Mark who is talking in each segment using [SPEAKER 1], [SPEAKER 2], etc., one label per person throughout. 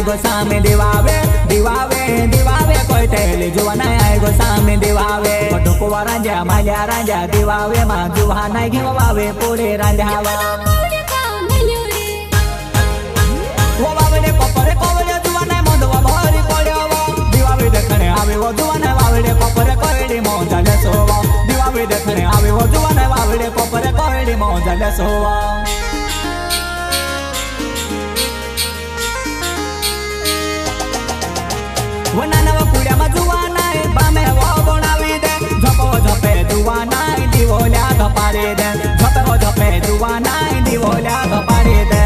[SPEAKER 1] गो सामे दिवावे दिवावे दिवावे कोई तेली जुवाना आय गो सामे दिवावे ढोकवा रांजा माल्या रांजा दिवावे मा जुहा नाही घेवावे पुढे रांजावा वो बावडे कोपरे कोवले जुवाना मोदवा भारी कोड्यावा दिवावे देखणे आवे वो जुवाना बावडे कोपरे कोयडी मोजाले सोवा दिवावे देखणे आवे वो जुवाना बावडे कोपरे कोयडी मोजाले सोवा वनानवा पुड्यामा जुवानाय बामे वो बनावी दे झपो झपे जुवानाय दिवोल्या धपाडे दे झपो झपे जुवानाय दिवोल्या धपाडे दे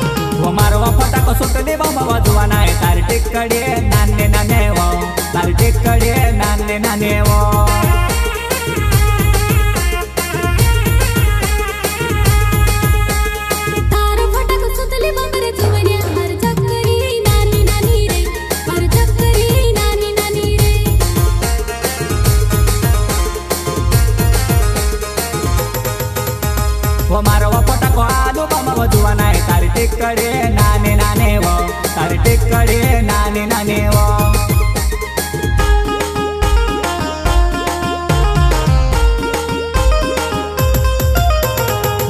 [SPEAKER 1] फटाको सुटले बाबा जुवाना आहे तार टेकडे नाने नाने वो तार टेकडे नाने नाने वो
[SPEAKER 2] तार फटाको सुटले बाबा रे जुवाने हर चक्करी नानी नानी रे हर चक्करी नानी नानी रे
[SPEAKER 1] वो मारो फटाको आलू बाबा जुवाना आहे तार टेकडे नाने नाने वो तार टेकडे नाने नाने वो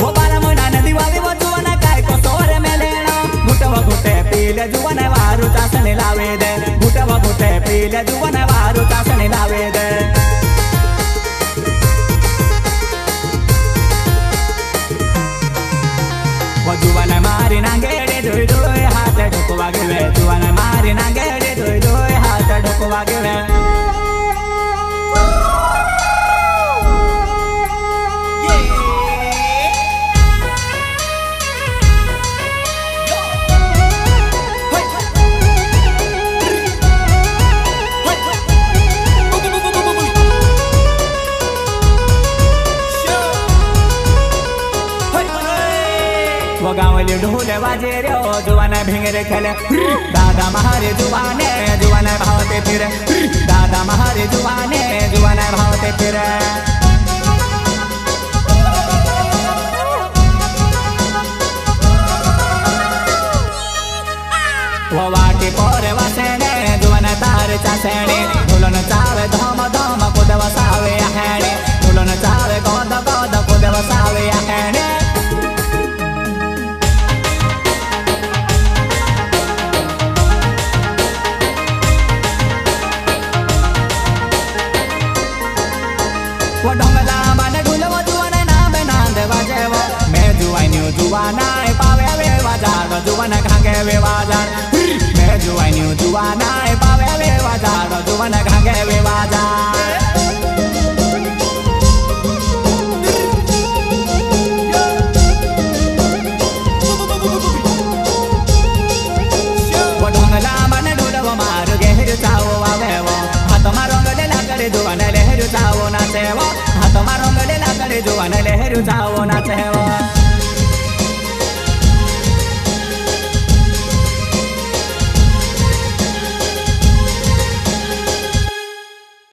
[SPEAKER 1] वो बाला मोना दिवावे वो जुवाना काय को सोरे में लेना घुटवा घुटे पीले जुवाना वारू चासने लावे दे घुटवा घुटे पीले जुवाना वारू चासने लावे दे वो जुवाना मारी नांगेडे दोय दोय हात ढोकवा गेवे जुवाना मारी नांगेडे दोय दोय हात ढोकवा गेवे वो गावली ढोले वाजे रे जुवाना भिंगरे खेले दादा महारे जुवाने जुवाना भावते फिरे दादा महारे जुवाने जुवाना भावते फिरे वो वाटी पोरे वासेने जुवाना तार चासेने ढोलन चावे धम धम कुदवा सावे आहेने ढोलन चावे गोद गोद कुदवा सावे आहेने वो ढोंगला माने ढोलवा जुवाना नाम नांद वाजेवा मैं जुवान्यू जुवाना पावे वे वाजार जुवाना घागे वे वाजार मैं जुवान्यू जुवाना पावे वे वाजार जुवाना घागे वे वाजार वो ढोंगला माने ढोलवा मार गेहर चावो आवेवो हाथ मारो गले लागरे जुवाना लहर चावो नाचेवो हाथ मारो गले लागरे जुवाना लहर चावो नाचेवो